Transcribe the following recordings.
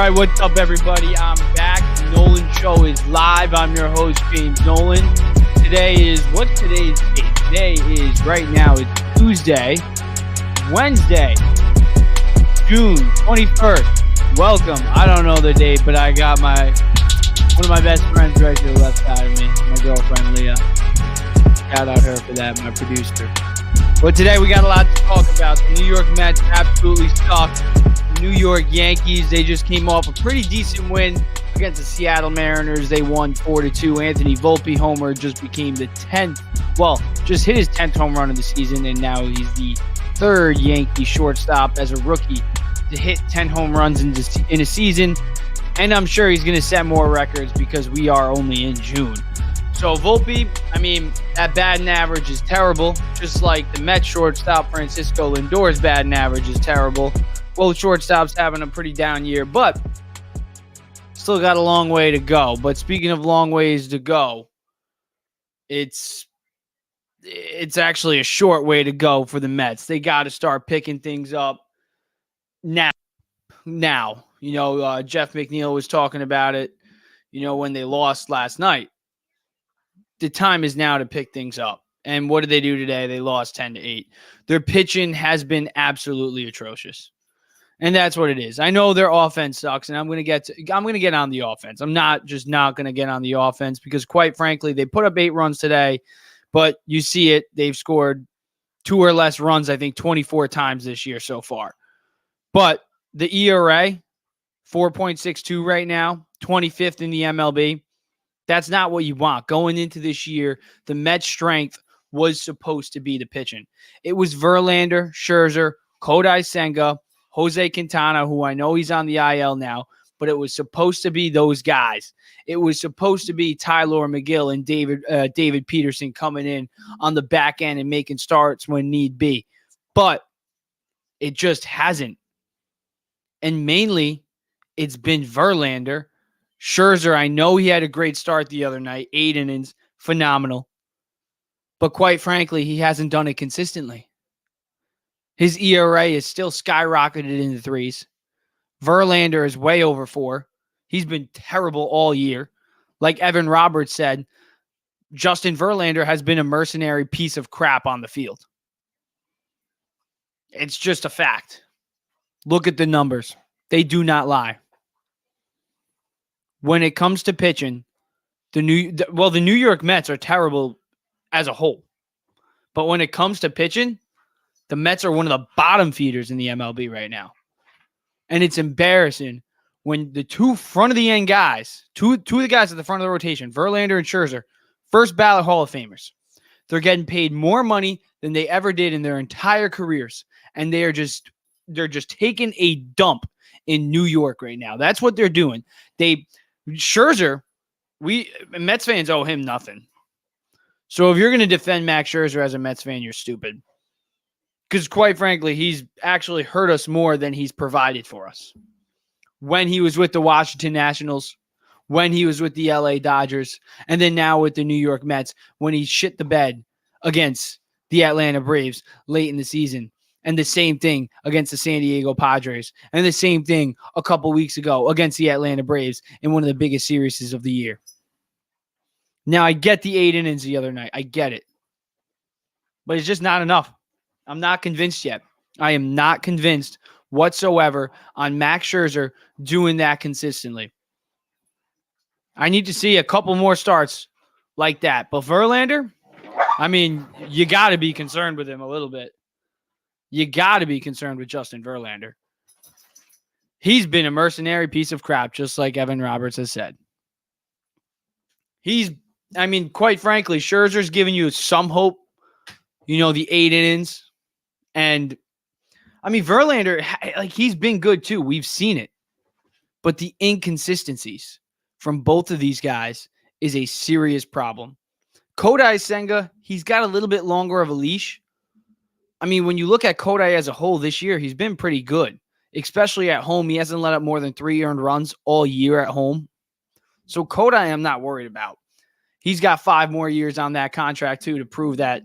right, what's up, everybody? I'm back. The Nolan Show is live. I'm your host, James Nolan. What's today's date? Today is, right now, it's Tuesday, Wednesday, June 21st. Welcome. I don't know the date, but I got one of my best friends right to the left side of me, my girlfriend, Leah. Shout out her for that, my producer. But today we got a lot to talk about. The New York Mets absolutely suck. New York Yankees, they just came off a pretty decent win against the Seattle Mariners. They won 4-2. Anthony Volpe homer just became the 10th. Well, just hit his 10th home run of the season, and now he's the third Yankee shortstop as a rookie to hit 10 home runs in a season. And I'm sure he's going to set more records because we are only in June. So Volpe, that batting average is terrible. Just like the Mets shortstop Francisco Lindor's batting average is terrible. Both shortstops having a pretty down year, but still got a long way to go. But speaking of long ways to go, it's actually a short way to go for the Mets. They got to start picking things up now. Jeff McNeil was talking about it, when they lost last night. The time is now to pick things up. And what did they do today? They lost 10-8. Their pitching has been absolutely atrocious. And that's what it is. I know their offense sucks, and I'm going to get on the offense. I'm not going to get on the offense because, quite frankly, they put up 8 runs today, but you see it. They've scored 2 or less runs, I think, 24 times this year so far. But the ERA, 4.62 right now, 25th in the MLB. That's not what you want. Going into this year, the Mets' strength was supposed to be the pitching. It was Verlander, Scherzer, Kodai Senga, Jose Quintana, who I know he's on the IL now, but it was supposed to be those guys. It was supposed to be Tyler McGill and David Peterson coming in on the back end and making starts when need be. But it just hasn't. And mainly, it's been Verlander. Scherzer, I know he had a great start the other night. 8 innings, phenomenal. But quite frankly, he hasn't done it consistently. His ERA is still skyrocketed in the 3s. Verlander is way over 4. He's been terrible all year. Like Evan Roberts said, Justin Verlander has been a mercenary piece of crap on the field. It's just a fact. Look at the numbers. They do not lie. When it comes to pitching, the New York Mets are terrible as a whole. But when it comes to pitching, the Mets are one of the bottom feeders in the MLB right now. And it's embarrassing when the two front of the end guys, two of the guys at the front of the rotation, Verlander and Scherzer, first ballot Hall of Famers. They're getting paid more money than they ever did in their entire careers. And they're just taking a dump in New York right now. That's what they're doing. Scherzer, Mets fans owe him nothing. So if you're going to defend Max Scherzer as a Mets fan, you're stupid. Because quite frankly, he's actually hurt us more than he's provided for us. When he was with the Washington Nationals, when he was with the LA Dodgers, and then now with the New York Mets, when he shit the bed against the Atlanta Braves late in the season. And the same thing against the San Diego Padres. And the same thing a couple weeks ago against the Atlanta Braves in one of the biggest series of the year. Now, I get the 8 innings the other night. I get it. But it's just not enough. I'm not convinced yet. I am not convinced whatsoever on Max Scherzer doing that consistently. I need to see a couple more starts like that. But Verlander, you got to be concerned with him a little bit. You got to be concerned with Justin Verlander. He's been a mercenary piece of crap, just like Evan Roberts has said. Quite frankly, Scherzer's giving you some hope. The 8 innings. And, Verlander, he's been good too. We've seen it. But the inconsistencies from both of these guys is a serious problem. Kodai Senga, he's got a little bit longer of a leash. When you look at Kodai as a whole this year, he's been pretty good, especially at home. He hasn't let up more than 3 earned runs all year at home. So Kodai, I'm not worried about. He's got 5 more years on that contract too to prove that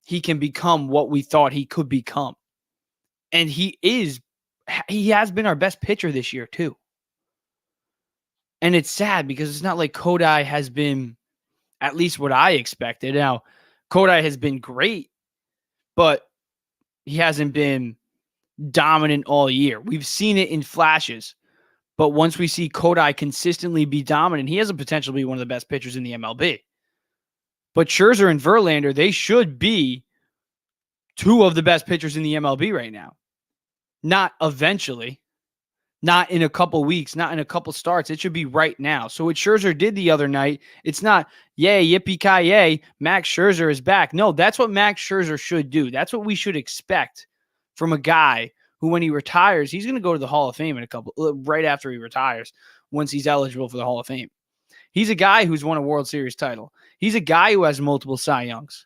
he can become what we thought he could become. And he has been our best pitcher this year too. And it's sad because it's not like Kodai has been at least what I expected. Now, Kodai has been great, but he hasn't been dominant all year. We've seen it in flashes. But once we see Kodai consistently be dominant, he has a potential to be one of the best pitchers in the MLB. But Scherzer and Verlander, they should be two of the best pitchers in the MLB right now. Not eventually, not in a couple weeks, not in a couple starts. It should be right now. So what Scherzer did the other night, it's not, yay, yippee-ki-yay, Max Scherzer is back. No, that's what Max Scherzer should do. That's what we should expect from a guy who, when he retires, he's going to go to the Hall of Fame in a couple, right after he retires, once he's eligible for the Hall of Fame. He's a guy who's won a World Series title. He's a guy who has multiple Cy Youngs.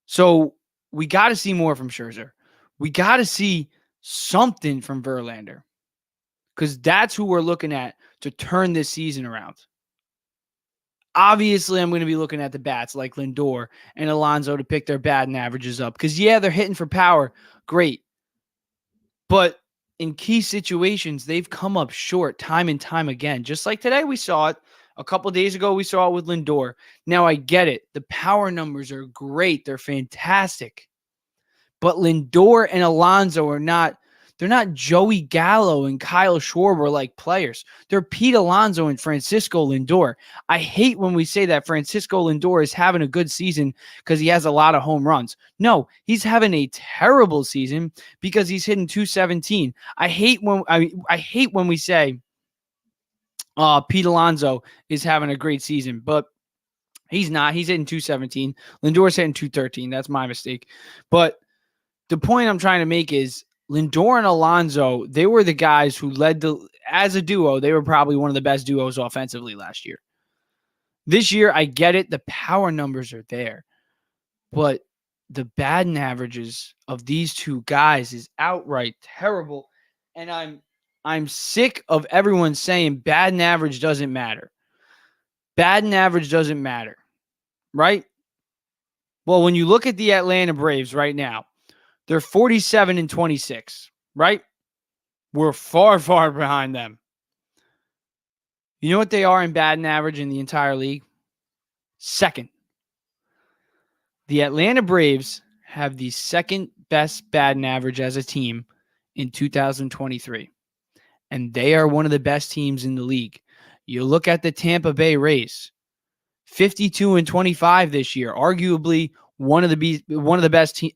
So we got to see more from Scherzer. We got to see something from Verlander, because that's who we're looking at to turn this season around. Obviously, I'm going to be looking at the bats like Lindor and Alonso to pick their batting averages up, because, yeah, they're hitting for power. Great. But in key situations, they've come up short time and time again. Just like today, we saw it. A couple days ago, we saw it with Lindor. Now, I get it. The power numbers are great. They're fantastic. But Lindor and Alonso are not, they're not Joey Gallo and Kyle Schwarber like players. They're Pete Alonso and Francisco Lindor. I hate when we say that Francisco Lindor is having a good season because he has a lot of home runs. No, he's having a terrible season because he's hitting 217. I hate when we say Pete Alonso is having a great season, but he's not. He's hitting 217. Lindor's hitting 213. That's my mistake. But the point I'm trying to make is Lindor and Alonso, they were the guys who led as a duo, they were probably one of the best duos offensively last year. This year, I get it. The power numbers are there. But the batting averages of these two guys is outright terrible. And I'm sick of everyone saying batting average doesn't matter. Batting average doesn't matter, right? Well, when you look at the Atlanta Braves right now, they're 47 and 26, right? We're far, far behind them. You know what they are in batting average in the entire league? Second. The Atlanta Braves have the second best batting average as a team in 2023. And they are one of the best teams in the league. You look at the Tampa Bay Rays, 52 and 25 this year, arguably one of the best.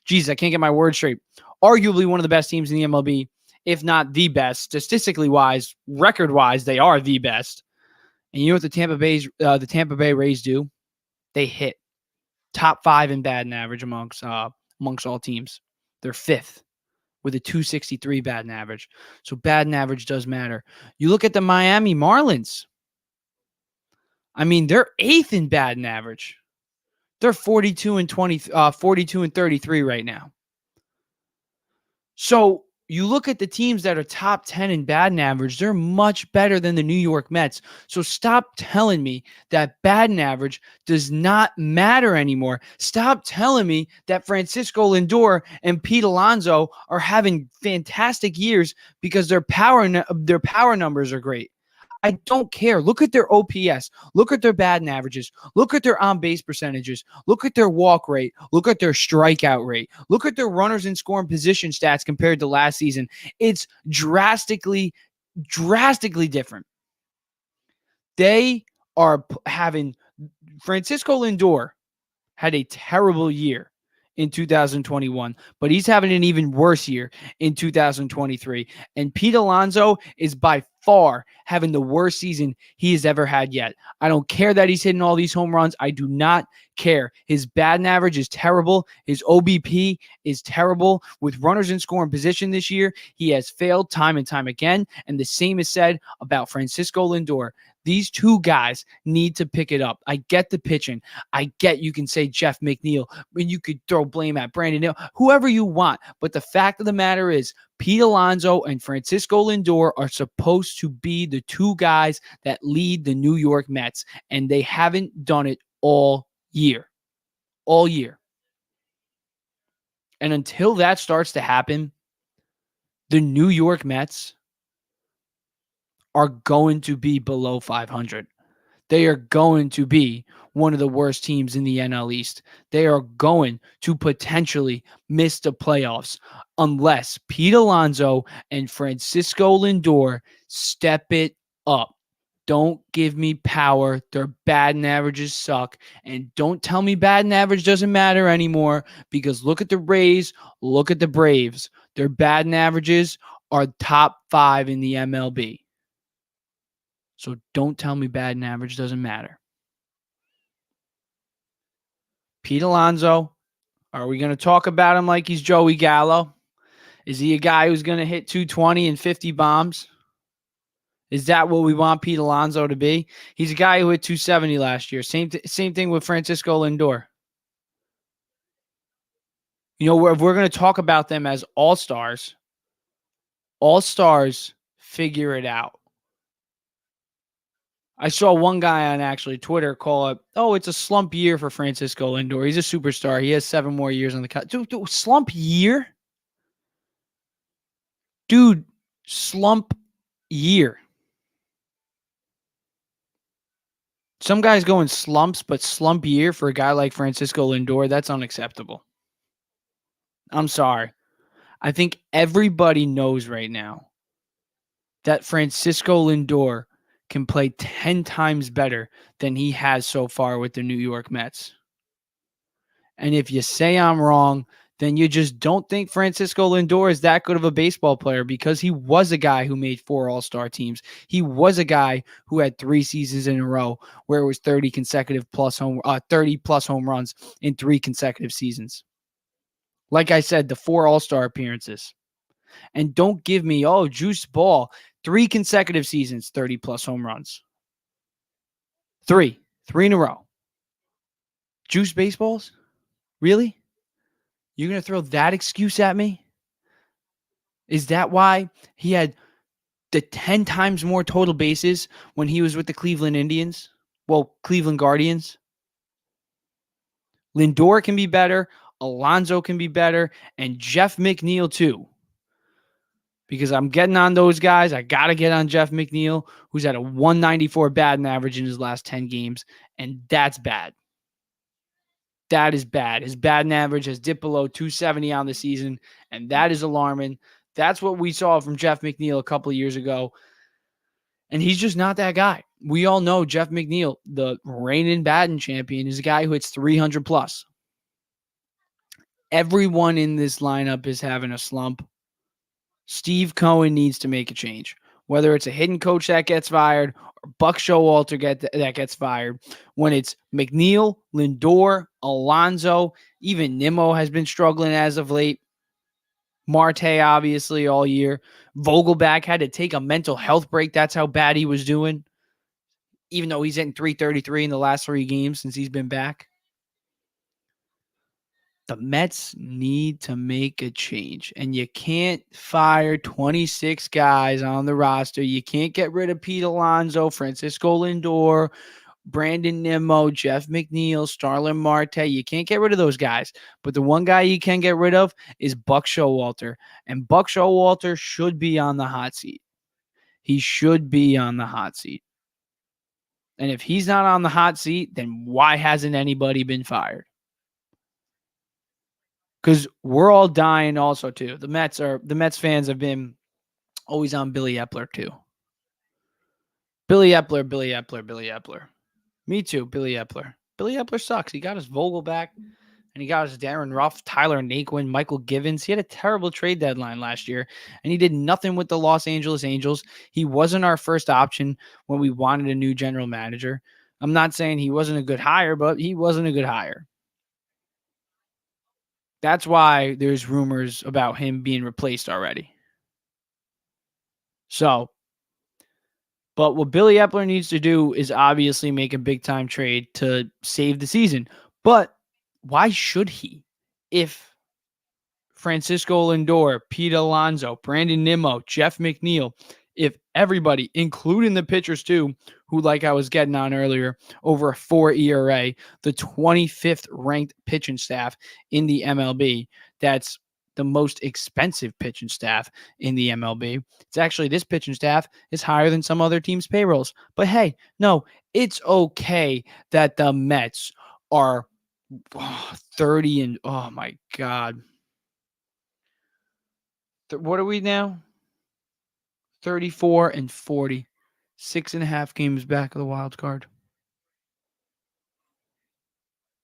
Jeez, I can't get my words straight. Arguably one of the best teams in the MLB, if not the best, statistically wise, record wise, they are the best. And you know what the Tampa Bay Rays do? They hit top 5 in batting average amongst all teams. They're 5th with a 263 batting average. So batting average does matter. You look at the Miami Marlins. I mean, they're 8th in batting average. They're 42 and 33 right now. So you look at the teams that are top 10 in batting average, they're much better than the New York Mets. So stop telling me that batting average does not matter anymore. Stop telling me that Francisco Lindor and Pete Alonso are having fantastic years because their power numbers are great. I don't care. Look at their OPS. Look at their batting averages. Look at their on-base percentages. Look at their walk rate. Look at their strikeout rate. Look at their runners in scoring position stats compared to last season. It's drastically different. They are having Francisco Lindor had a terrible year in 2021, but he's having an even worse year in 2023. And Pete Alonso is by far having the worst season he has ever had yet. I don't care that he's hitting all these home runs. I do not care. His batting average is terrible. His OBP is terrible. With runners in scoring position this year, he has failed time and time again. And the same is said about Francisco Lindor. These two guys need to pick it up. I get the pitching. I get you can say Jeff McNeil, and you could throw blame at Brandon Hill, whoever you want. But the fact of the matter is, Pete Alonso and Francisco Lindor are supposed to be the two guys that lead the New York Mets, and they haven't done it all year. All year. And until that starts to happen, the New York Mets are going to be below 500. They are going to be one of the worst teams in the NL East. They are going to potentially miss the playoffs unless Pete Alonso and Francisco Lindor step it up. Don't give me power. Their batting averages suck. And don't tell me batting average doesn't matter anymore, because look at the Rays, look at the Braves. Their batting averages are top 5 in the MLB. So don't tell me batting average doesn't matter. Pete Alonso, are we going to talk about him like he's Joey Gallo? Is he a guy who's going to hit 220 and 50 bombs? Is that what we want Pete Alonso to be? He's a guy who hit 270 last year. Same thing with Francisco Lindor. You know, if we're going to talk about them as all-stars figure it out. I saw one guy on actually Twitter call it, oh, it's a slump year for Francisco Lindor. He's a superstar. He has 7 more years on the cut. Dude, slump year? Dude, slump year. Some guys go in slumps, but slump year for a guy like Francisco Lindor, that's unacceptable. I'm sorry. I think everybody knows right now that Francisco Lindor can play 10 times better than he has so far with the New York Mets. And if you say I'm wrong, then you just don't think Francisco Lindor is that good of a baseball player, because he was a guy who made 4 all-star teams. He was a guy who had 3 seasons in a row where it was 30 plus home runs in 3 consecutive seasons. Like I said, the 4 all-star appearances. And don't give me, juice ball, 3 consecutive seasons, 30 plus home runs. 3 in a row. Juice baseballs? Really? You're going to throw that excuse at me? Is that why he had the 10 times more total bases when he was with the Cleveland Indians? Well, Cleveland Guardians. Lindor can be better. Alonso can be better. And Jeff McNeil too. Because I'm getting on those guys. I got to get on Jeff McNeil, who's at a 194 batting average in his last 10 games. And that's bad. That is bad. His batting average has dipped below 270 on the season, and that is alarming. That's what we saw from Jeff McNeil a couple of years ago, and he's just not that guy. We all know Jeff McNeil, the reigning batting champion, is a guy who hits 300 plus. Everyone in this lineup is having a slump. Steve Cohen needs to make a change. Whether it's a hitting coach that gets fired or Buck Showalter that gets fired, when it's McNeil, Lindor, Alonso, even Nimmo has been struggling as of late. Marte, obviously, all year. Vogelback had to take a mental health break. That's how bad he was doing, even though he's hitting 333 in the last 3 games since he's been back. The Mets need to make a change, and you can't fire 26 guys on the roster. You can't get rid of Pete Alonso, Francisco Lindor, Brandon Nimmo, Jeff McNeil, Starlin Marte. You can't get rid of those guys. But the one guy you can get rid of is Buck Showalter, and Buck Showalter should be on the hot seat. He should be on the hot seat. And if he's not on the hot seat, then why hasn't anybody been fired? Because we're all dying also, too. The Mets fans have been always on Billy Epler, too. Billy Epler. Me too, Billy Epler. Billy Epler sucks. He got his Vogel back, and he got his Darren Ruff, Tyler Naquin, Michael Givens. He had a terrible trade deadline last year, and he did nothing with the Los Angeles Angels. He wasn't our first option when we wanted a new general manager. I'm not saying he wasn't a good hire, but he wasn't a good hire. That's why there's rumors about him being replaced already. So, but what Billy Epler needs to do is obviously make a big-time trade to save the season. But why should he? If Francisco Lindor, Pete Alonso, Brandon Nimmo, Jeff McNeil, if everybody, including the pitchers too, who, like I was getting on earlier, over a 4 ERA, the 25th ranked pitching staff in the MLB, that's the most expensive pitching staff in the MLB. It's actually this pitching staff is higher than some other teams' payrolls. But hey, no, it's okay that the Mets are 30 and oh my God. What are we now? 34 and 40. 6.5 games back of the wild card.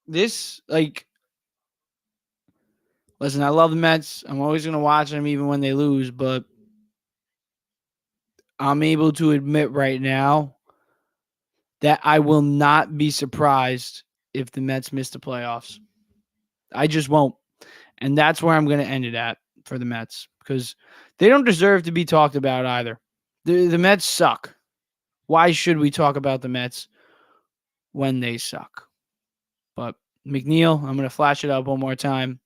This, listen, I love the Mets. I'm always going to watch them even when they lose, but I'm able to admit right now that I will not be surprised if the Mets miss the playoffs. I just won't. And that's where I'm going to end it at for the Mets because they don't deserve to be talked about either. The Mets suck. Why should we talk about the Mets when they suck? But McNeil, I'm going to flash it up one more time.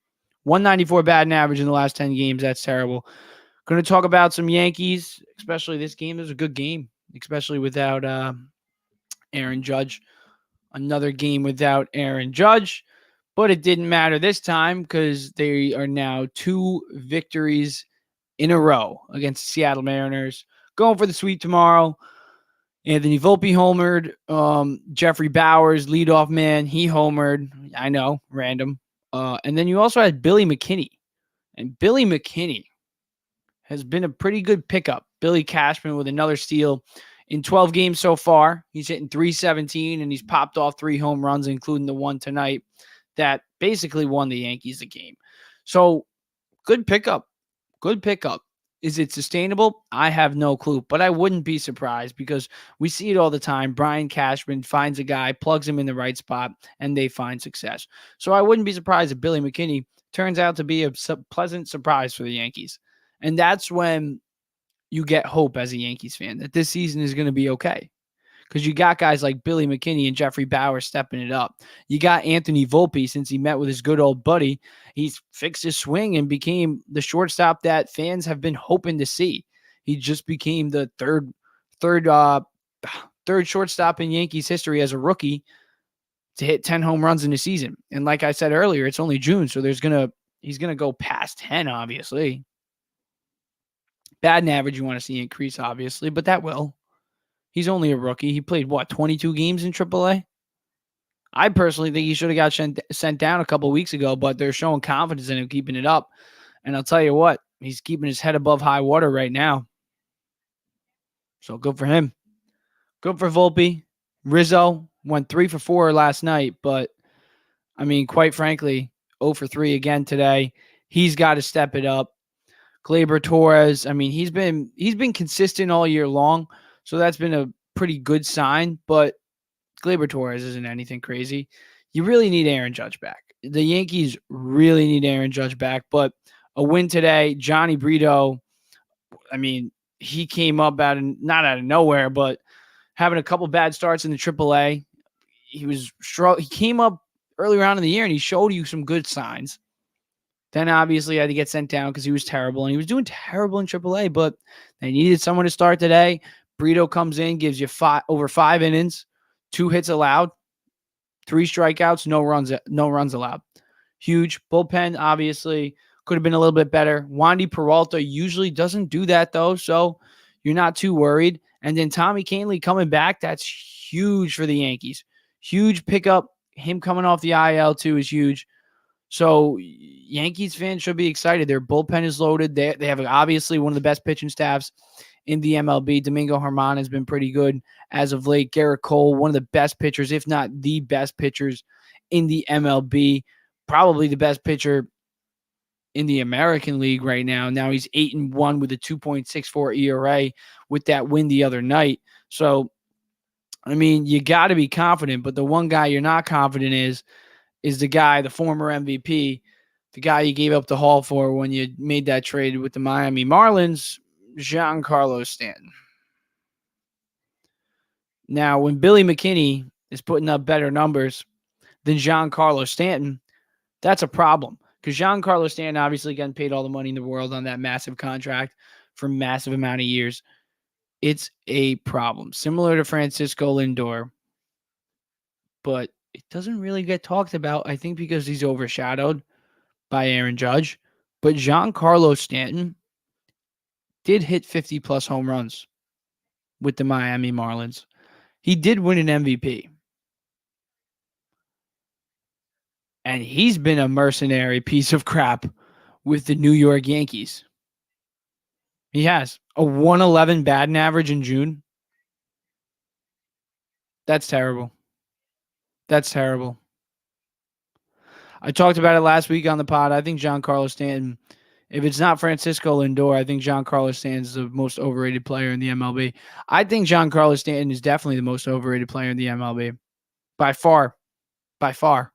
194 batting average in the last 10 games. That's terrible. Going to talk about some Yankees, especially this game. It was a good game, especially without Aaron Judge. Another game without Aaron Judge. But it didn't matter this time because they are now 2 victories in a row against the Seattle Mariners. Going for the sweep tomorrow. Anthony Volpe homered. Jeffrey Bowers, leadoff man, he homered. I know, random. And then you also had Billy McKinney. And Billy McKinney has been a pretty good pickup. Billy Cashman with another steal in 12 games so far. He's hitting .317, and he's popped off 3 home runs, including the one tonight that basically won the Yankees the game. So, good pickup. Good pickup. Is it sustainable? I have no clue, but I wouldn't be surprised because we see it all the time. Brian Cashman finds a guy, plugs him in the right spot, and they find success. So I wouldn't be surprised if Billy McKinney turns out to be a pleasant surprise for the Yankees. And that's when you get hope as a Yankees fan that this season is going to be okay. Because you got guys like Billy McKinney and Jeffrey Bauer stepping it up. You got Anthony Volpe, since he met with his good old buddy. He's fixed his swing and became the shortstop that fans have been hoping to see. He just became the third shortstop in Yankees history as a rookie to hit 10 home runs in a season. And like I said earlier, it's only June, so he's gonna go past 10, obviously. Batting average you want to see increase, obviously, but that will. He's only a rookie. He played, 22 games in AAA? I personally think he should have got sent down a couple weeks ago, but they're showing confidence in him keeping it up. And I'll tell you what, he's keeping his head above high water right now. So good for him. Good for Volpe. Rizzo went 3 for 4 last night, but, I mean, quite frankly, 0 for 3 again today. He's got to step it up. Gleyber Torres, I mean, he's been consistent all year long. So that's been a pretty good sign, but Gleyber Torres isn't anything crazy. You really need Aaron Judge back. The Yankees really need Aaron Judge back, but a win today, Johnny Brito, I mean, he came up not out of nowhere, but having a couple bad starts in the AAA. He came up earlier on in the year and he showed you some good signs. Then obviously had to get sent down because he was terrible, and he was doing terrible in AAA, but they needed someone to start today. Brito comes in, gives you over 5 innings, 2 hits allowed, 3 strikeouts, no runs allowed. Huge. Bullpen, obviously, could have been a little bit better. Wandy Peralta usually doesn't do that, though, so you're not too worried. And then Tommy Kahnle coming back, that's huge for the Yankees. Huge pickup. Him coming off the IL, too, is huge. So Yankees fans should be excited. Their bullpen is loaded. They have obviously one of the best pitching staffs in the MLB. Domingo Germán has been pretty good as of late. Garrett Cole, one of the best pitchers, if not the best pitchers in the MLB. Probably the best pitcher in the American League right now. Now he's 8-1 with a 2.64 ERA with that win the other night. So, I mean, you got to be confident, but the one guy you're not confident is the guy, the former MVP, the guy you gave up the haul for when you made that trade with the Miami Marlins, Giancarlo Stanton. Now, when Billy McKinney is putting up better numbers than Giancarlo Stanton, that's a problem. Because Giancarlo Stanton obviously getting paid all the money in the world on that massive contract for a massive amount of years. It's a problem. Similar to Francisco Lindor. But it doesn't really get talked about, I think, because he's overshadowed by Aaron Judge. But Giancarlo Stanton did hit 50-plus home runs with the Miami Marlins. He did win an MVP. And he's been a mercenary piece of crap with the New York Yankees. He has a 111 batting average in June. That's terrible. That's terrible. I talked about it last week on the pod. I think Giancarlo Stanton, if it's not Francisco Lindor, I think Giancarlo Stanton is the most overrated player in the MLB. I think Giancarlo Stanton is definitely the most overrated player in the MLB. By far. By far.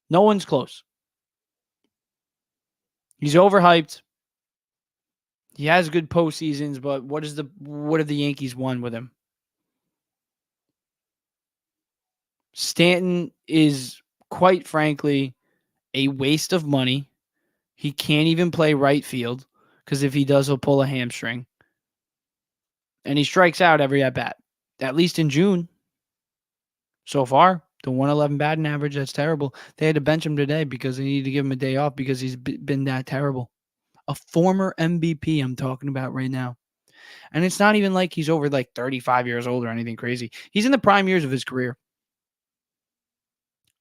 No one's close. He's overhyped. He has good postseasons, but what have the Yankees won with him? Stanton is, quite frankly, a waste of money. He can't even play right field because if he does, he'll pull a hamstring. And he strikes out every at bat, at least in June. So far, the 111 batting average, that's terrible. They had to bench him today because they needed to give him a day off because he's been that terrible. A former MVP I'm talking about right now. And it's not even like he's over like 35 years old or anything crazy. He's in the prime years of his career.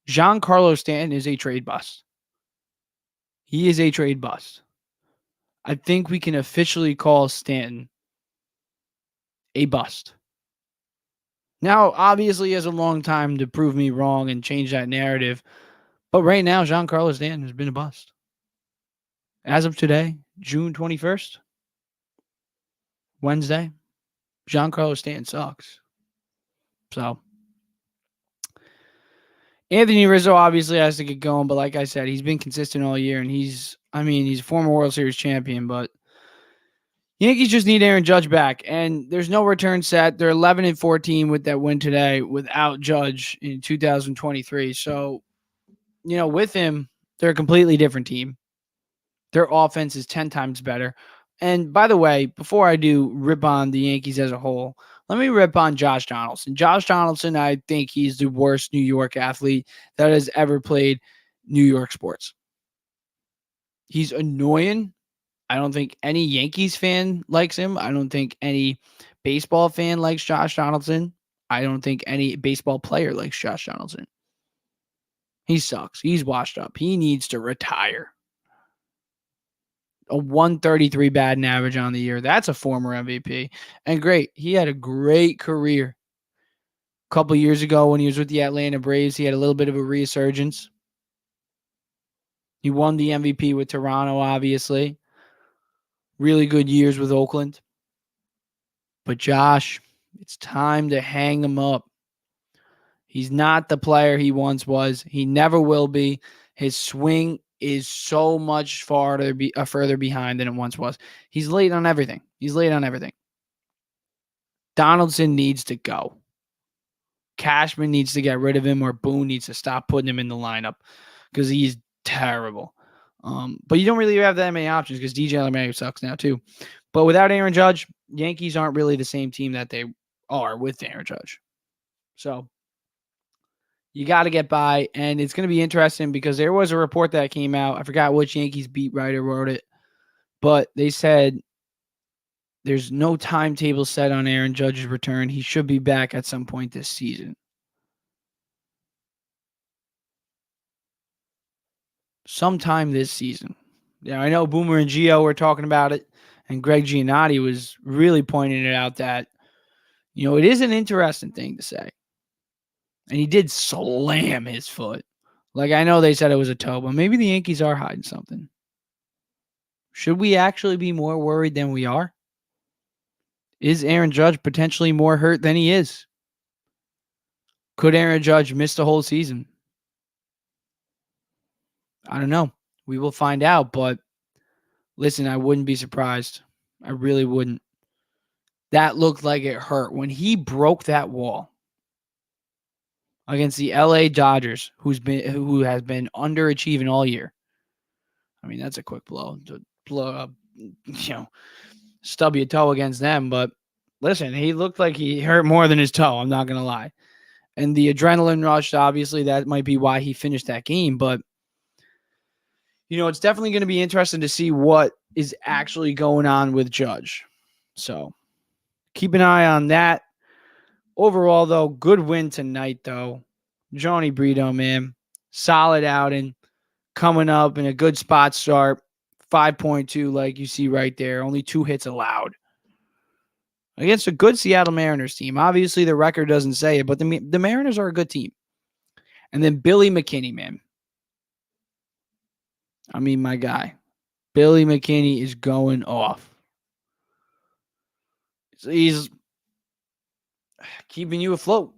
Giancarlo Stanton is a trade bust. He is a trade bust. I think we can officially call Stanton a bust. Now, obviously, he has a long time to prove me wrong and change that narrative. But right now, Giancarlo Stanton has been a bust. As of today, June 21st, Wednesday, Giancarlo Stanton sucks. So, Anthony Rizzo obviously has to get going, but like I said, he's been consistent all year, and he's a former World Series champion, but Yankees just need Aaron Judge back, and there's no return set. They're 11-14 with that win today without Judge in 2023. So, with him, they're a completely different team. Their offense is 10 times better. And by the way, before I do rip on the Yankees as a whole, let me rip on Josh Donaldson. Josh Donaldson, I think he's the worst New York athlete that has ever played New York sports. He's annoying. I don't think any Yankees fan likes him. I don't think any baseball fan likes Josh Donaldson. I don't think any baseball player likes Josh Donaldson. He sucks. He's washed up. He needs to retire. A 133 batting average on the year. That's a former MVP. And great. He had a great career. A couple years ago when he was with the Atlanta Braves, he had a little bit of a resurgence. He won the MVP with Toronto, obviously. Really good years with Oakland. But Josh, it's time to hang him up. He's not the player he once was. He never will be. His swing is so much further behind than it once was. He's late on everything. Donaldson needs to go. Cashman needs to get rid of him, or Boone needs to stop putting him in the lineup because he's terrible. But you don't really have that many options because DJ LeMahieu sucks now too. But without Aaron Judge, Yankees aren't really the same team that they are with Aaron Judge. So you got to get by, and it's going to be interesting because there was a report that came out. I forgot which Yankees beat writer wrote it, but they said there's no timetable set on Aaron Judge's return. He should be back at some point this season. Sometime this season. Yeah, I know Boomer and Gio were talking about it, and Greg Giannotti was really pointing it out that, it is an interesting thing to say. And he did slam his foot. Like, I know they said it was a toe, but maybe the Yankees are hiding something. Should we actually be more worried than we are? Is Aaron Judge potentially more hurt than he is? Could Aaron Judge miss the whole season? I don't know. We will find out, but listen, I wouldn't be surprised. I really wouldn't. That looked like it hurt. When he broke that wall against the LA Dodgers, who has been underachieving all year. I mean, that's a quick blow to blow up, stub your toe against them. But listen, he looked like he hurt more than his toe. I'm not going to lie. And the adrenaline rush, obviously, that might be why he finished that game. But It's definitely going to be interesting to see what is actually going on with Judge. So keep an eye on that. Overall, though, good win tonight, though. Johnny Brito, man, solid outing, coming up in a good spot start. 5.2, like you see right there. Only 2 hits allowed against a good Seattle Mariners team. Obviously, the record doesn't say it, but the Mariners are a good team. And then Billy McKinney, man. I mean, my guy. Billy McKinney is going off. He's keeping you afloat.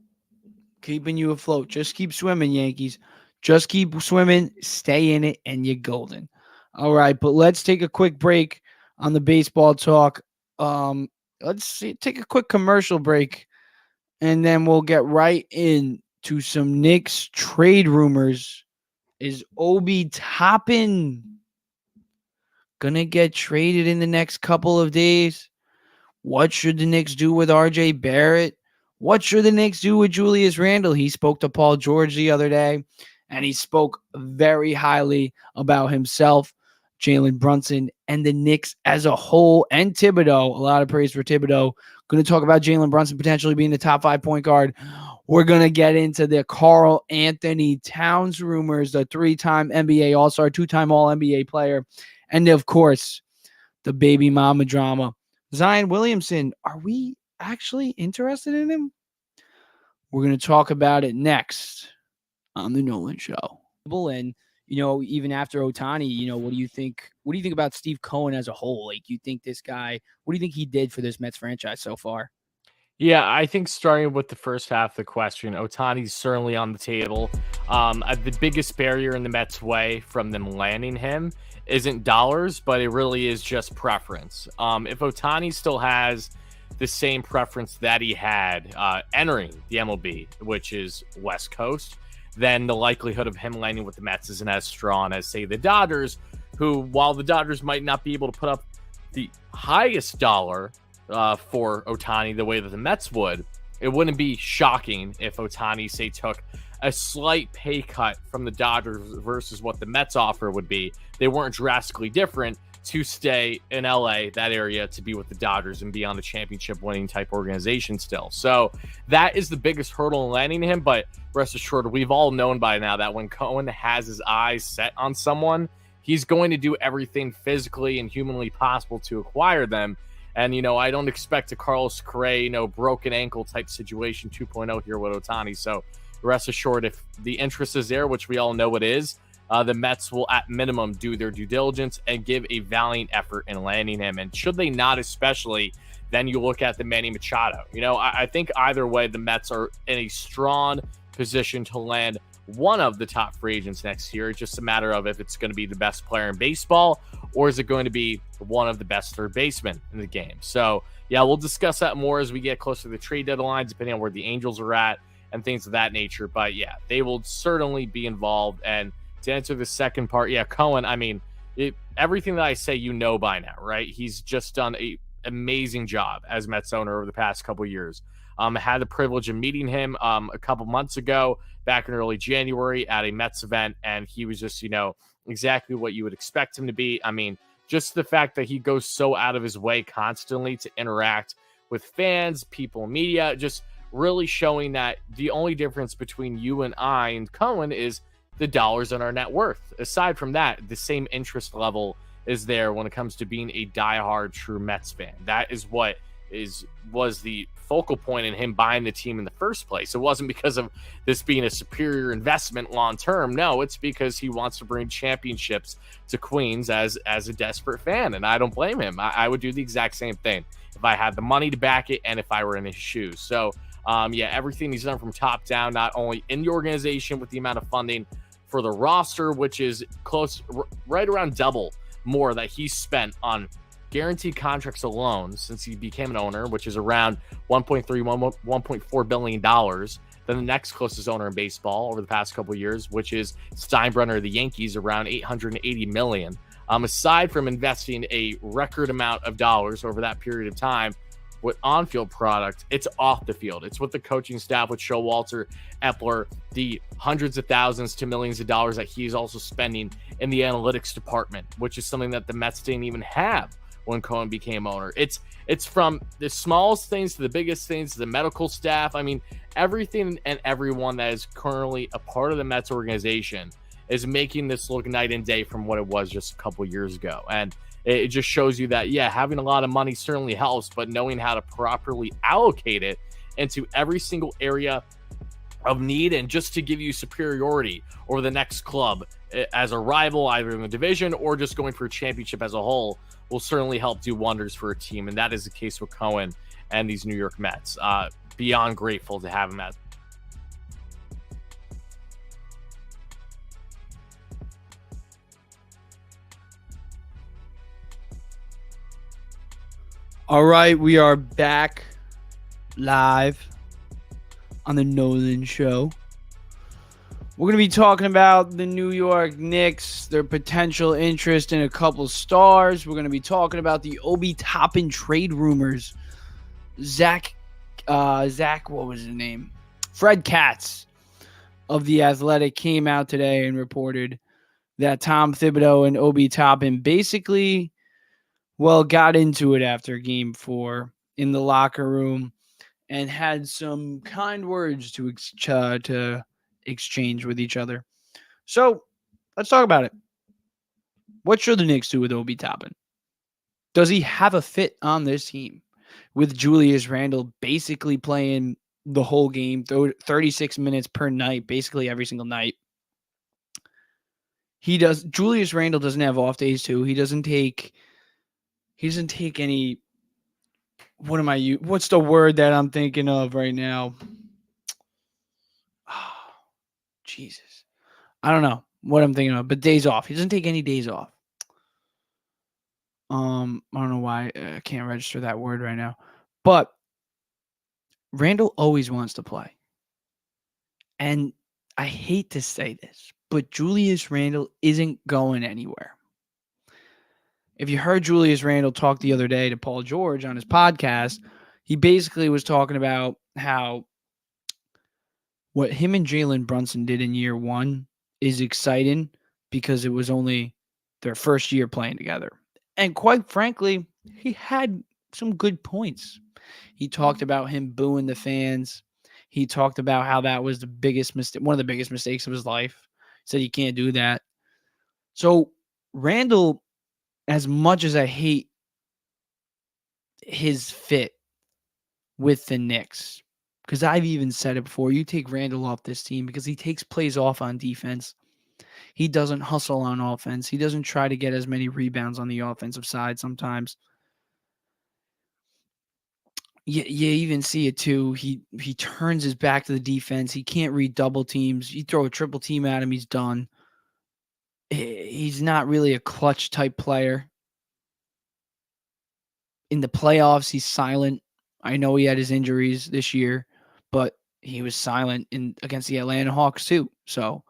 Keeping you afloat. Just keep swimming, Yankees. Just keep swimming. Stay in it, and you're golden. All right, but let's take a quick break on the baseball talk. Take a quick commercial break, and then we'll get right into some Knicks trade rumors. Is Obi Toppin gonna get traded in the next couple of days? What should the Knicks do with RJ Barrett? What should the Knicks do with Julius Randle? He spoke to Paul George the other day, and he spoke very highly about himself, Jalen Brunson, and the Knicks as a whole, and Thibodeau. A lot of praise for Thibodeau. Going to talk about Jalen Brunson potentially being the top 5 point guard. We're going to get into the Karl Anthony Towns rumors, the 3-time NBA All-Star, 2-time All-NBA player, and of course, the baby mama drama. Zion Williamson, are we actually interested in him? We're going to talk about it next on the Nolan Show. And even after Ohtani, what do you think? What do you think about Steve Cohen as a whole? Like, you think this guy? What do you think he did for this Mets franchise so far? Yeah, I think starting with the first half of the question, Ohtani's certainly on the table. The biggest barrier in the Mets' way from them landing him isn't dollars, but it really is just preference. If Ohtani still has the same preference that he had entering the MLB, which is West Coast, then the likelihood of him landing with the Mets isn't as strong as, say, the Dodgers, who, while the Dodgers might not be able to put up the highest dollar for Ohtani the way that the Mets would, it wouldn't be shocking if Ohtani, say, took a slight pay cut from the Dodgers versus what the Mets offer would be. They weren't drastically different to stay in LA, that area, to be with the Dodgers and be on the championship winning type organization still. So that is the biggest hurdle in landing him. But rest assured, we've all known by now that when Cohen has his eyes set on someone, he's going to do everything physically and humanly possible to acquire them. And, I don't expect a Carlos Correa, broken ankle type situation 2.0 here with Ohtani. So rest assured, if the interest is there, which we all know it is, the Mets will at minimum do their due diligence and give a valiant effort in landing him. And should they not, especially, then you look at the Manny Machado. I think either way, the Mets are in a strong position to land one of the top free agents next year. It's just a matter of if it's going to be the best player in baseball or is it going to be one of the best third basemen in the game. So, yeah, we'll discuss that more as we get closer to the trade deadline, depending on where the Angels are at and things of that nature. But, yeah, they will certainly be involved. And to answer the second part, yeah, Cohen, I mean, everything that I say by now, right? He's just done an amazing job as Mets owner over the past couple of years. I had the privilege of meeting him a couple months ago, back in early January at a Mets event, and he was just, exactly what you would expect him to be. I mean, just the fact that he goes so out of his way constantly to interact with fans, people, media, just really showing that the only difference between you and I and Cohen is the dollars on our net worth. Aside from that, the same interest level is there when it comes to being a diehard true Mets fan. That is what was the focal point in him buying the team in the first place. It wasn't because of this being a superior investment long term. No, it's because he wants to bring championships to Queens as a desperate fan, and I don't blame him. I would do the exact same thing if I had the money to back it and if I were in his shoes. So everything he's done from top down, not only in the organization with the amount of funding for the roster, which is right around double more that he's spent on guaranteed contracts alone since he became an owner, which is around $1.4 billion than the next closest owner in baseball over the past couple of years, which is Steinbrenner of the Yankees, around $880 million. Aside from investing a record amount of dollars over that period of time, with on-field product, it's off the field. It's with the coaching staff with Showalter, Epler, the hundreds of thousands to millions of dollars that he's also spending in the analytics department, which is something that the Mets didn't even have when Cohen became owner. It's from the smallest things to the biggest things to the medical staff. I mean, everything and everyone that is currently a part of the Mets organization is making this look night and day from what it was just a couple years ago. And it just shows you that, yeah, having a lot of money certainly helps, but knowing how to properly allocate it into every single area of need and just to give you superiority over the next club as a rival, either in the division or just going for a championship as a whole, will certainly help do wonders for a team. And that is the case with Cohen and these New York Mets. Beyond grateful to have him as. All right, we are back live on the Nolan Show. We're going to be talking about the New York Knicks, their potential interest in a couple stars. We're going to be talking about the Obi Toppin trade rumors. Zach, what was his name? Fred Katz of The Athletic came out today and reported that Tom Thibodeau and Obi Toppin basically, got into it after Game 4 in the locker room and had some kind words to exchange with each other. So let's talk about it. What should the Knicks do with Obi Toppin? Does he have a fit on this team with Julius Randle basically playing the whole game, 36 minutes per night, basically every single night? Julius Randle doesn't have off days too. He doesn't take any. What's the word that I'm thinking of right now? Oh, Jesus. I don't know what I'm thinking of, but days off. He doesn't take any days off. I don't know why I can't register that word right now. But Randall always wants to play. And I hate to say this, but Julius Randle isn't going anywhere. If you heard Julius Randle talk the other day to Paul George on his podcast, he basically was talking about how what him and Jalen Brunson did in year one is exciting because it was only their first year playing together. And quite frankly, he had some good points. He talked about him booing the fans. He talked about how that was the biggest mistake, one of the biggest mistakes of his life. He said you can't do that. So Randall, as much as I hate his fit with the Knicks, because I've even said it before, you take Randall off this team because he takes plays off on defense. He doesn't hustle on offense. He doesn't try to get as many rebounds on the offensive side sometimes. You even see it too. He turns his back to the defense. He can't read double teams. You throw a triple team at him, he's done. He's not really a clutch type player. In the playoffs, he's silent. I know he had his injuries this year, but he was silent against the Atlanta Hawks too. So,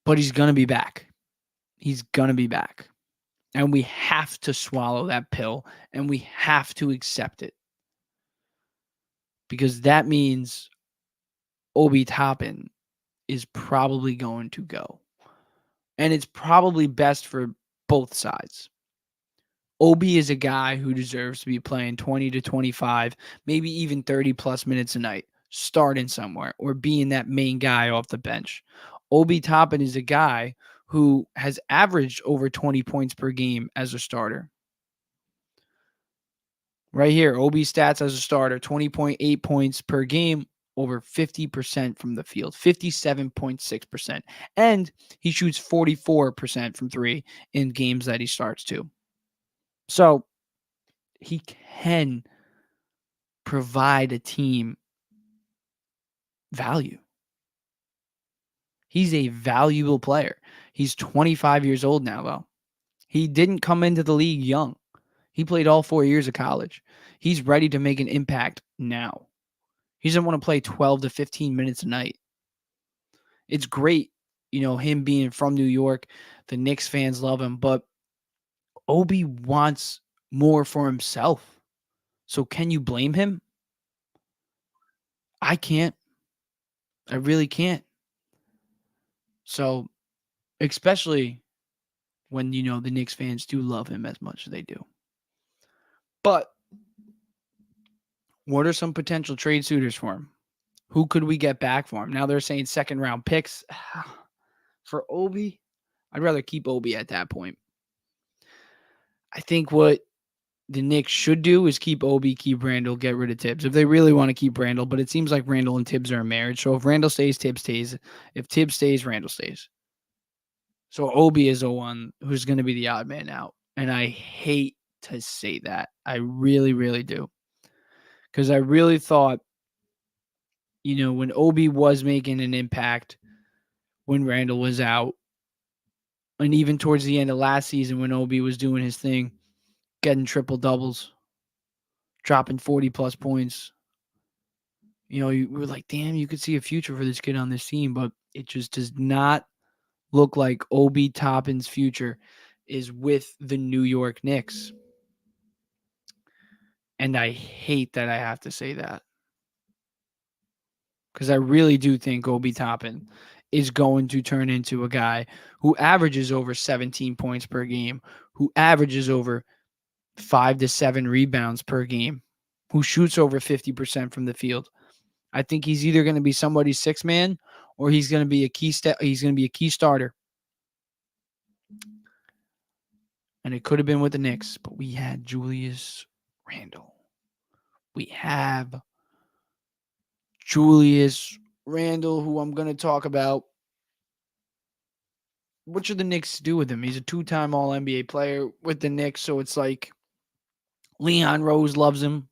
but he's going to be back. He's going to be back. And we have to swallow that pill, and we have to accept it. Because that means Obi Toppin is probably going to go. And it's probably best for both sides. Obi is a guy who deserves to be playing 20 to 25, maybe even 30 plus minutes a night, starting somewhere or being that main guy off the bench. Obi Toppin is a guy who has averaged over 20 points per game as a starter. Right here, Obi stats as a starter, 20.8 points per game, over 50% from the field, 57.6%. And he shoots 44% from three in games that he starts too. So he can provide a team value. He's a valuable player. He's 25 years old now, though. He didn't come into the league young. He played all 4 years of college. He's ready to make an impact now. He doesn't want to play 12 to 15 minutes a night. It's great, him being from New York. The Knicks fans love him, but Obi wants more for himself. So can you blame him? I can't. I really can't. So, especially when, the Knicks fans do love him as much as they do. But what are some potential trade suitors for him? Who could we get back for him? Now they're saying second round picks. For Obi, I'd rather keep Obi at that point. I think what the Knicks should do is keep Obi, keep Randall, get rid of Tibbs. If they really want to keep Randall, but it seems like Randall and Tibbs are a marriage. So if Randall stays, Tibbs stays. If Tibbs stays, Randall stays. So Obi is the one who's going to be the odd man out. And I hate to say that. I really, really do. Because I really thought, when Obi was making an impact when Randall was out, and even towards the end of last season when Obi was doing his thing, getting triple doubles, dropping 40-plus points. You were like, damn, you could see a future for this kid on this team, but it just does not look like Obi Toppin's future is with the New York Knicks. And I hate that I have to say that. Because I really do think Obi Toppin is going to turn into a guy who averages over 17 points per game, who averages over 5 to 7 rebounds per game, who shoots over 50% from the field. I think he's either going to be somebody's sixth man or he's going to be a key starter. And it could have been with the Knicks, but we had Julius Randle. We have Julius Randle, who I'm going to talk about. What should the Knicks do with him? He's a 2-time All-NBA player with the Knicks, so it's like Leon Rose loves him.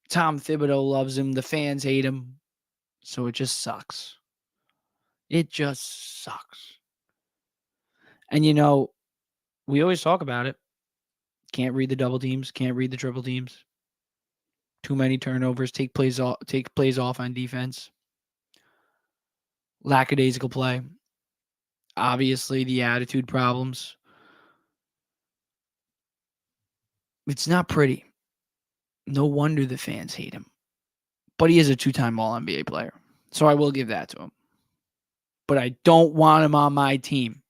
Tom Thibodeau loves him. The fans hate him. So it just sucks. It just sucks. And, we always talk about it. Can't read the double teams. Can't read the triple teams. Too many turnovers. Take plays off on defense. Lackadaisical play. Obviously, the attitude problems. It's not pretty. No wonder the fans hate him. But he is a 2-time All-NBA player. So I will give that to him. But I don't want him on my team.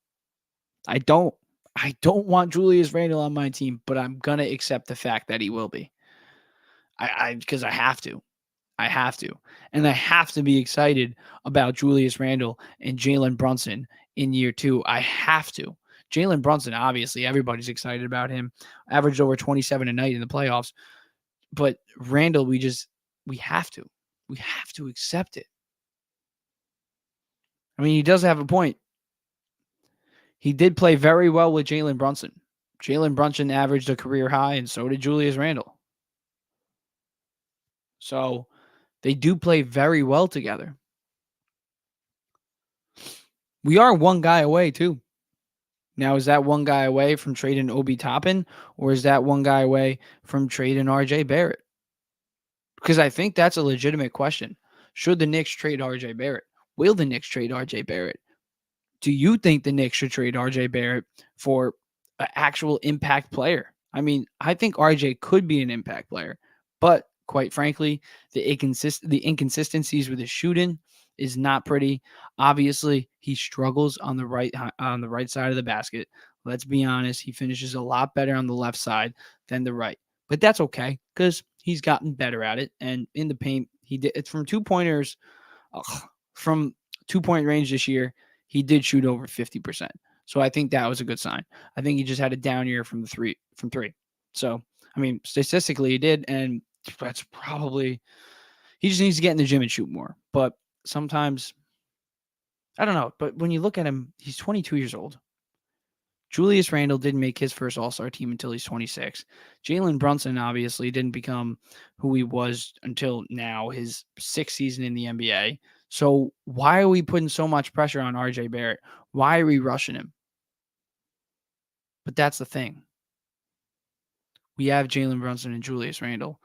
I don't want Julius Randle on my team, but I'm going to accept the fact that he will be. Because I have to. I have to. And I have to be excited about Julius Randle and Jalen Brunson in year 2. I have to. Jalen Brunson, obviously, everybody's excited about him. Averaged over 27 a night in the playoffs. But Randle, we have to. We have to accept it. I mean, he does have a point. He did play very well with Jalen Brunson. Jalen Brunson averaged a career high, and so did Julius Randle. So they do play very well together. We are one guy away, too. Now, is that one guy away from trading Obi Toppin, or is that one guy away from trading RJ Barrett? Because I think that's a legitimate question. Should the Knicks trade RJ Barrett? Will the Knicks trade RJ Barrett? Do you think the Knicks should trade RJ Barrett for an actual impact player? I mean, I think RJ could be an impact player, but quite frankly, the inconsistencies with his shooting is not pretty. Obviously, he struggles on the right side of the basket. Let's be honest, he finishes a lot better on the left side than the right. But that's okay because he's gotten better at it. And in the paint, it's from 2-pointers, from 2-point range this year. He did shoot over 50%. So I think that was a good sign. I think he just had a down year from three. So, I mean, statistically he did, and that's probably he just needs to get in the gym and shoot more. But sometimes I don't know, but when you look at him, he's 22 years old. Julius Randle didn't make his first All-Star team until he's 26. Jalen Brunson obviously didn't become who he was until now, his 6th season in the NBA. So why are we putting so much pressure on RJ Barrett? Why are we rushing him? But that's the thing. We have Jalen Brunson and Julius Randle.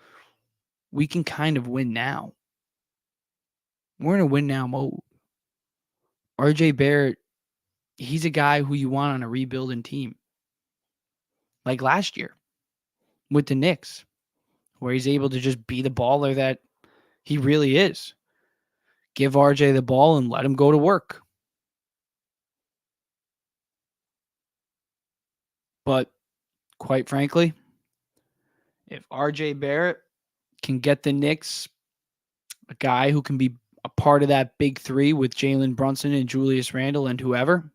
We can kind of win now. We're in a win now mode. RJ Barrett, he's a guy who you want on a rebuilding team. Like last year. with the Knicks, where he's able to just be the baller that he really is. Give RJ the ball and let him go to work. But quite frankly, if RJ Barrett can get the Knicks a guy who can be a part of that big three with Jalen Brunson and Julius Randle and whoever,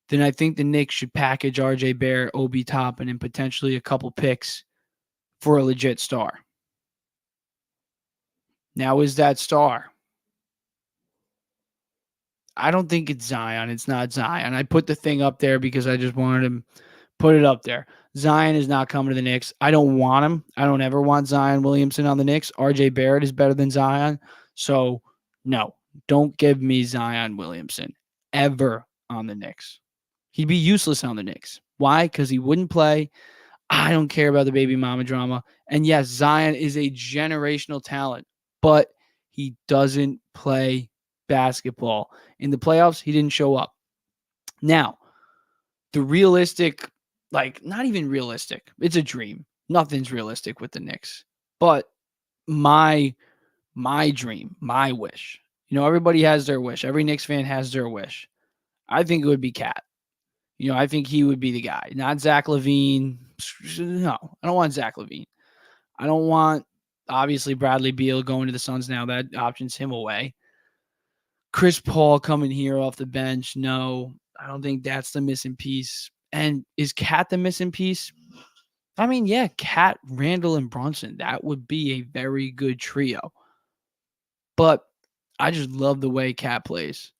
then I think the Knicks should package RJ Barrett, Obi Toppin, and potentially a couple picks for a legit star. Now, is that star? I don't think it's Zion. It's not Zion. I put the thing up there because I just wanted to put it up there. Zion is not coming to the Knicks. I don't want him. I don't ever want Zion Williamson on the Knicks. RJ Barrett is better than Zion. So, no, don't give me Zion Williamson ever on the Knicks. He'd be useless on the Knicks. Why? Because he wouldn't play. I don't care about the baby mama drama. And yes, Zion is a generational talent, but he doesn't play basketball. In the playoffs, he didn't show up. Now, the realistic, like not even realistic, it's a dream. Nothing's realistic with the Knicks. But my dream, my wish, everybody has their wish. Every Knicks fan has their wish. I think it would be Cat. I think he would be the guy, not Zach LaVine. No, I don't want Zach LaVine. I don't want, obviously, Bradley Beal going to the Suns now. That options him away. Chris Paul coming here off the bench. No, I don't think that's the missing piece. And is Cat the missing piece? I mean, yeah, Cat, Randall, and Brunson. That would be a very good trio. But I just love the way Cat plays.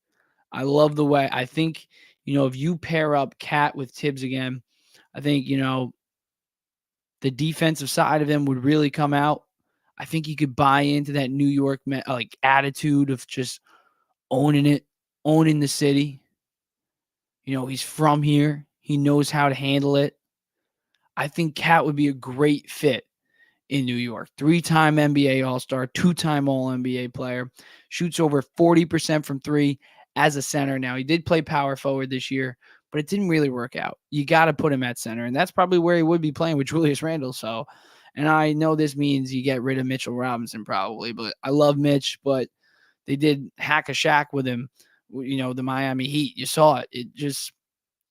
I love the way, I think, if you pair up Cat with Tibbs again, I think, the defensive side of him would really come out. I think he could buy into that New York attitude of just owning it, owning the city. He's from here. He knows how to handle it. I think Cat would be a great fit in New York. 3-time NBA All-Star, 2-time All-NBA player, shoots over 40% from three as a center. Now, he did play power forward this year, but it didn't really work out. You got to put him at center, and that's probably where he would be playing with Julius Randle. So, and I know this means you get rid of Mitchell Robinson probably, but I love Mitch, but they did hack a shack with him, the Miami Heat. You saw it. It just,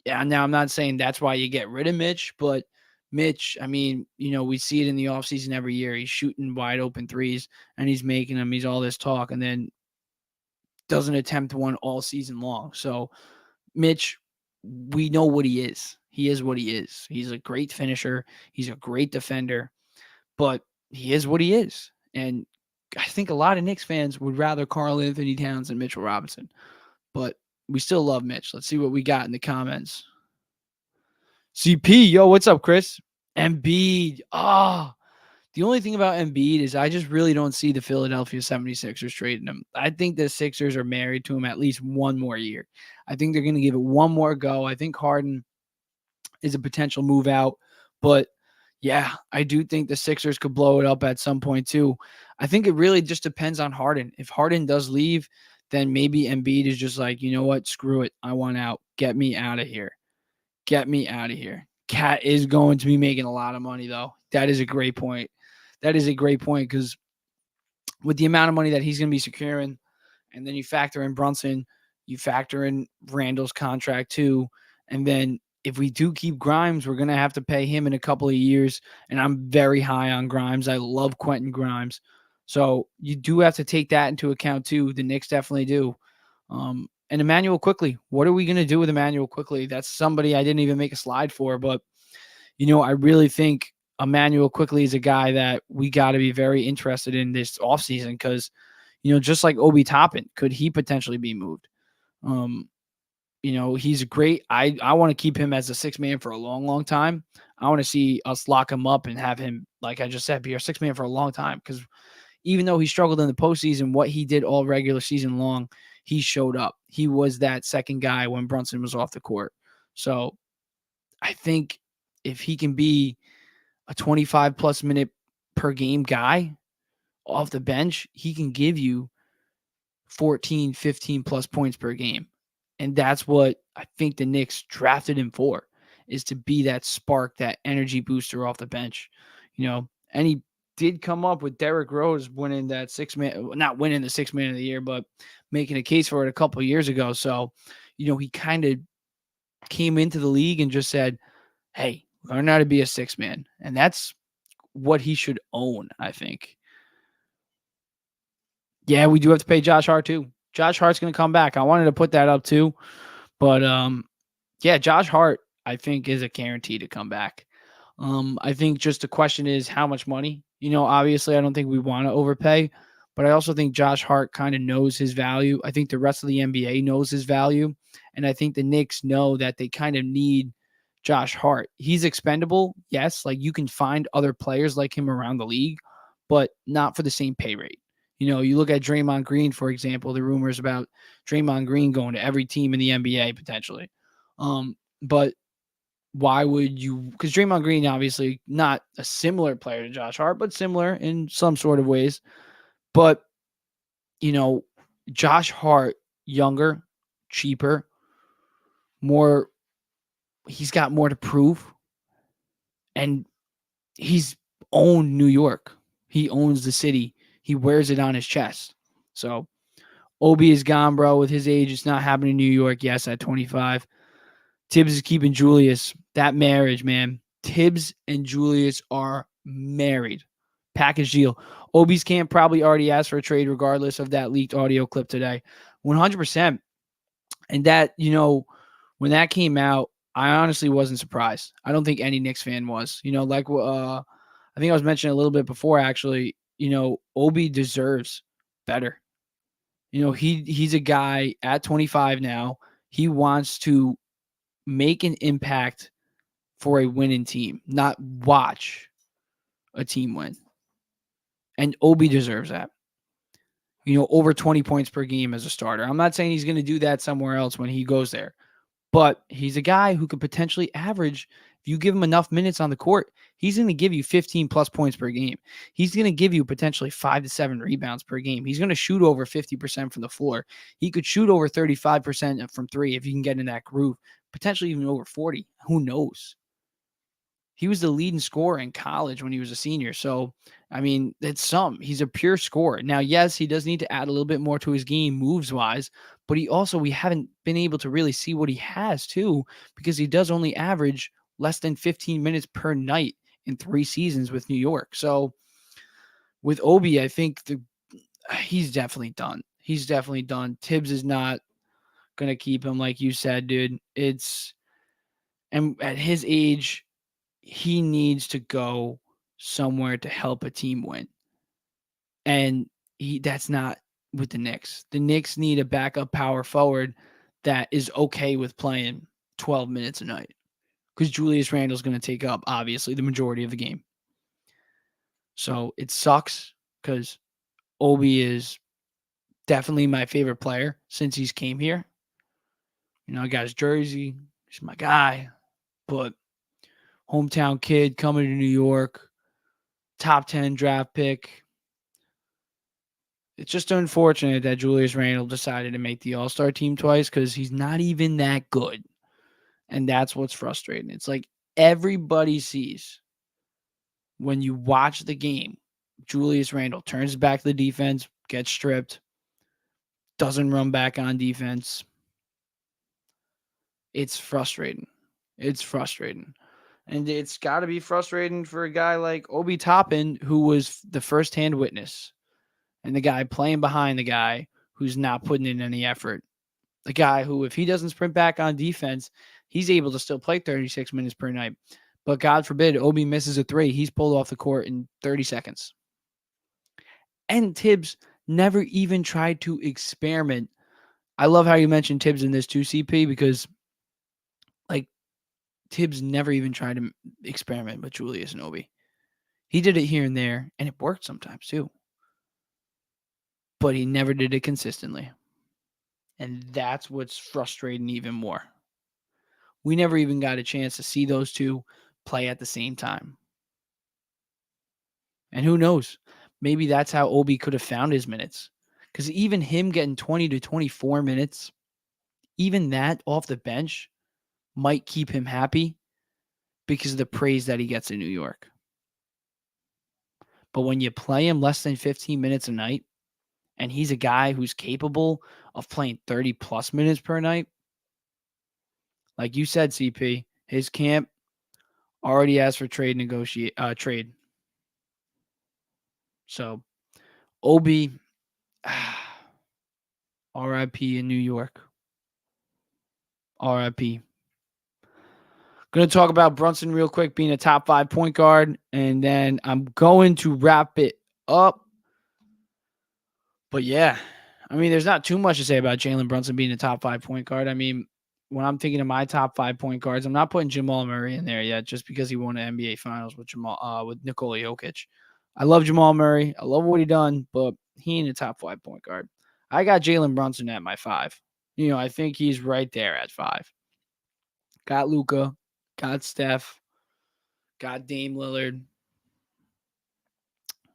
yeah, now I'm not saying that's why you get rid of Mitch, but Mitch, I mean, we see it in the offseason every year. He's shooting wide open threes, and he's making them. He's all this talk, and then doesn't attempt one all season long. So, Mitch, we know what he is. He is what he is. He's a great finisher. He's a great defender, but he is what he is. And I think a lot of Knicks fans would rather Karl Anthony Towns than Mitchell Robinson, but we still love Mitch. Let's see what we got in the comments. CP, yo, what's up, Chris? Embiid. The only thing about Embiid is I just really don't see the Philadelphia 76ers trading him. I think the Sixers are married to him at least one more year. I think they're going to give it one more go. I think Harden is a potential move out, but yeah, I do think the Sixers could blow it up at some point too. I think it really just depends on Harden. If Harden does leave, then maybe Embiid is just like, you know what? Screw it. I want out. Get me out of here. Get me out of here. Cat is going to be making a lot of money, though. That is a great point. That is a great point because with the amount of money that he's going to be securing, and then you factor in Brunson, you factor in Randall's contract too, and then if we do keep Grimes, we're going to have to pay him in a couple of years, and I'm very high on Grimes. I love Quentin Grimes. So you do have to take that into account too. The Knicks definitely do. And Emmanuel Quickley, what are we going to do with Emmanuel Quickley? That's somebody I didn't even make a slide for, but, I really think Emmanuel Quickley is a guy that we got to be very interested in this offseason because, just like Obi Toppin, could he potentially be moved? He's great. I want to keep him as a sixth man for a long, long time. I want to see us lock him up and have him, like I just said, be our sixth man for a long time because even though he struggled in the postseason, what he did all regular season long, he showed up. He was that second guy when Brunson was off the court. So I think if he can be a 25-plus minute per game guy off the bench, he can give you 14, 15-plus points per game. And that's what I think the Knicks drafted him for. is to be that spark, that energy booster off the bench. And he did come up with Derrick Rose winning that not winning the 6 man of the year, but making a case for it a couple of years ago. So, he kind of came into the league and just said, hey, learn how to be a 6 man. And that's what he should own, I think. Yeah, we do have to pay Josh Hart too. Josh Hart's going to come back. I wanted to put that up too. But yeah, Josh Hart, I think, is a guarantee to come back. I think just the question is how much money. Obviously, I don't think we want to overpay, but I also think Josh Hart kind of knows his value. I think the rest of the NBA knows his value, and I think the Knicks know that they kind of need Josh Hart. He's expendable, yes. Like, you can find other players like him around the league, but not for the same pay rate. You look at Draymond Green, for example, the rumors about Draymond Green going to every team in the NBA potentially. But why would you? Because Draymond Green, obviously not a similar player to Josh Hart, but similar in some sort of ways. But, Josh Hart, younger, cheaper, more, he's got more to prove. And he's owned New York. He owns the city. He wears it on his chest. So Obi is gone, bro. With his age, it's not happening in New York. Yes, at 25. Tibbs is keeping Julius. That marriage, man. Tibbs and Julius are married. Package deal. Obi's camp probably already asked for a trade regardless of that leaked audio clip today. 100%. And that, when that came out, I honestly wasn't surprised. I don't think any Knicks fan was. Like I think I was mentioning a little bit before, actually, Obi deserves better. He's a guy at 25 now. He wants to make an impact for a winning team, not watch a team win. And Obi deserves that. Over 20 points per game as a starter. I'm not saying he's going to do that somewhere else when he goes there, but he's a guy who could potentially average, if you give him enough minutes on the court, he's going to give you 15 plus points per game. He's going to give you potentially 5 to 7 rebounds per game. He's going to shoot over 50% from the floor. He could shoot over 35% from three if you can get in that groove, potentially even over 40. Who knows? He was the leading scorer in college when he was a senior. So, I mean, he's a pure scorer. Now, yes, he does need to add a little bit more to his game moves-wise, but we haven't been able to really see what he has too, because he does only average less than 15 minutes per night in 3 seasons with New York. So, with Obi, I think he's definitely done. He's definitely done. Tibbs is not going to keep him, like you said, dude. And at his age, he needs to go somewhere to help a team win. And that's not with the Knicks. The Knicks need a backup power forward that is okay with playing 12 minutes a night, because Julius Randle's going to take up, obviously, the majority of the game. So it sucks because Obi is definitely my favorite player since he's came here. I got his jersey. He's my guy. But hometown kid coming to New York, top 10 draft pick. It's just unfortunate that Julius Randle decided to make the All-Star team twice, because he's not even that good. And that's what's frustrating. It's like everybody sees when you watch the game, Julius Randle turns back to the defense, gets stripped, doesn't run back on defense. It's frustrating. It's frustrating. And it's got to be frustrating for a guy like Obi Toppin, who was the first-hand witness, and the guy playing behind the guy who's not putting in any effort. The guy who, if he doesn't sprint back on defense, he's able to still play 36 minutes per night. But God forbid, Obi misses a 3. He's pulled off the court in 30 seconds. And Tibbs never even tried to experiment. I love how you mentioned Tibbs in this too, CP, because Tibbs never even tried to experiment with Julius and Obi. He did it here and there, and it worked sometimes too. But he never did it consistently. And that's what's frustrating even more. We never even got a chance to see those two play at the same time. And who knows? Maybe that's how Obi could have found his minutes. Because even him getting 20 to 24 minutes, even that off the bench, might keep him happy, because of the praise that he gets in New York. But when you play him less than 15 minutes a night, and he's a guy who's capable of playing 30-plus minutes per night, like you said, CP, his camp already asked for trade. So, Obi, RIP in New York. RIP. Going to talk about Brunson real quick being a top 5 point guard, and then I'm going to wrap it up. But yeah, I mean, there's not too much to say about Jalen Brunson being a top 5 point guard. I mean, when I'm thinking of my top 5 point guards, I'm not putting Jamal Murray in there yet, just because he won an NBA Finals with Nikola Jokic. I love Jamal Murray. I love what he done, but he ain't a top 5 point guard. I got Jalen Brunson at my 5. I think he's right there at 5. Got Luka, got Steph, got Dame Lillard.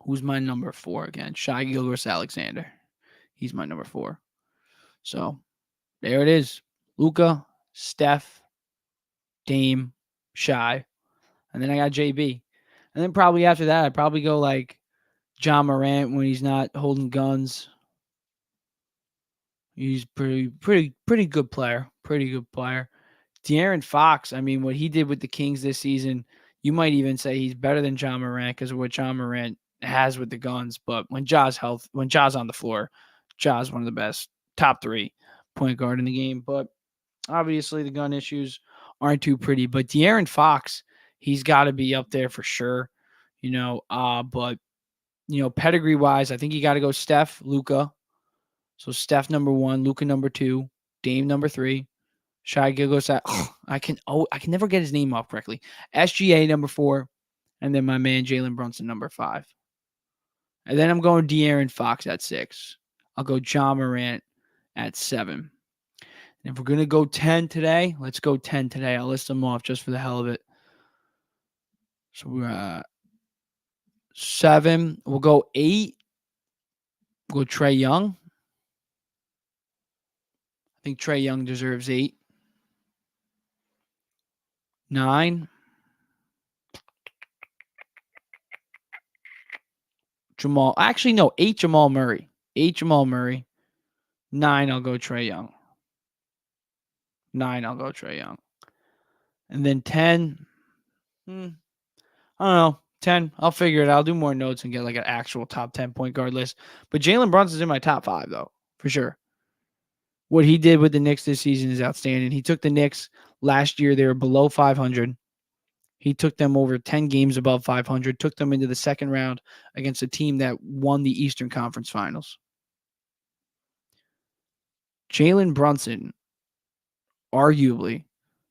Who's my number 4 again? Shai Gilgeous-Alexander. He's my number 4. So there it is. Luka, Steph, Dame, Shai. And then I got JB. And then probably after that, I'd probably go like John Morant when he's not holding guns. He's pretty good player. Pretty good player. De'Aaron Fox, I mean, what he did with the Kings this season, you might even say he's better than John Morant because of what John Morant has with the guns. But when Ja's on the floor, Ja's one of the best top 3 point guard in the game. But obviously the gun issues aren't too pretty. But De'Aaron Fox, he's got to be up there for sure. But pedigree wise, I think you got to go Steph, Luka. So Steph number 1, Luka number 2, Dame number 3. Shai Gilgeous-Alexander. I can never get his name off correctly. SGA number 4, and then my man Jalen Brunson number 5. And then I'm going De'Aaron Fox at 6. I'll go John Morant at 7. And if we're gonna go 10 today, let's go 10 today. I'll list them off just for the hell of it. So we're at 7. We'll go 8. We'll go Trae Young. I think Trae Young deserves 8. 9. Jamal. Actually, no. 8 Jamal Murray. 8 Jamal Murray. 9, I'll go Trae Young. 9, I'll go Trae Young. And then 10. I don't know. 10. I'll figure it out. I'll do more notes and get like an actual top 10 point guard list. But Jalen Brunson's in my top 5, though, for sure. What he did with the Knicks this season is outstanding. He took the Knicks last year. They were below 500. He took them over 10 games above 500, took them into the second round against a team that won the Eastern Conference Finals. Jalen Brunson, arguably,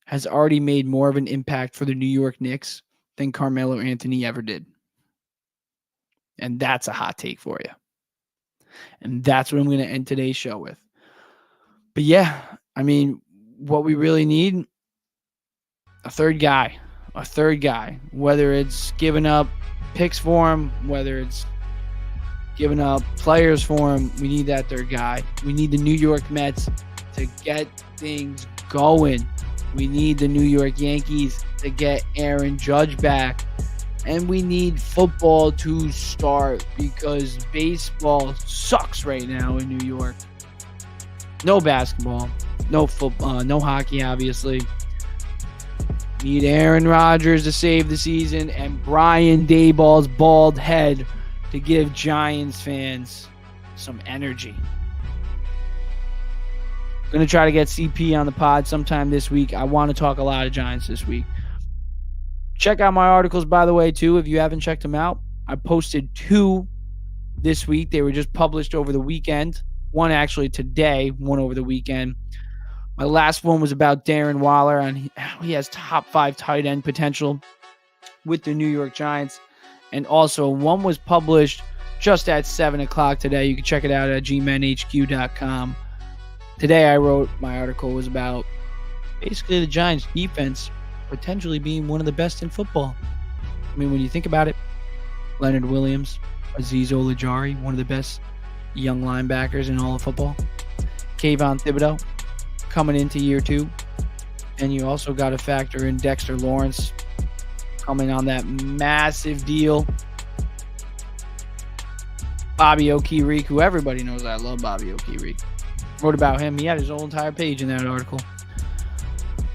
has already made more of an impact for the New York Knicks than Carmelo Anthony ever did. And that's a hot take for you. And that's what I'm going to end today's show with. But yeah, I mean, what we really need, a third guy, whether it's giving up picks for him, whether it's giving up players for him, we need that third guy. We need the New York Mets to get things going. We need the New York Yankees to get Aaron Judge back. And we need football to start because baseball sucks right now in New York. No basketball, no football, no hockey, obviously. Need Aaron Rodgers to save the season and Brian Daboll's bald head to give Giants fans some energy. I'm going to try to get CP on the pod sometime this week. I want to talk a lot of Giants this week. Check out my articles, by the way, too, if you haven't checked them out. I posted 2 this week. They were just published over the weekend. One actually today, one over the weekend. My last one was about Darren Waller, and he has top 5 tight end potential with the New York Giants. And also, one was published just at 7 o'clock today. You can check it out at gmenhq.com. Today, I wrote my article was about basically the Giants' defense potentially being one of the best in football. I mean, when you think about it, Leonard Williams, Azeez Ojulari, one of the best young linebackers in all of football. Kayvon Thibodeau coming into year 2. And you also got to factor in Dexter Lawrence, coming on that massive deal. Bobby Okereke, who everybody knows I love Bobby Okereke. Wrote about him. He had his whole entire page in that article.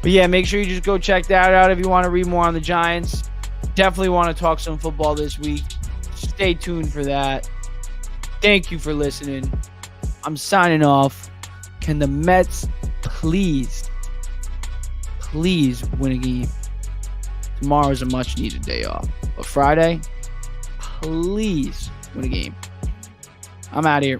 But yeah, make sure you just go check that out if you want to read more on the Giants. Definitely want to talk some football this week. Stay tuned for that. Thank you for listening. I'm signing off. Can the Mets please win a game? Tomorrow is a much needed day off. But Friday, please win a game. I'm out of here.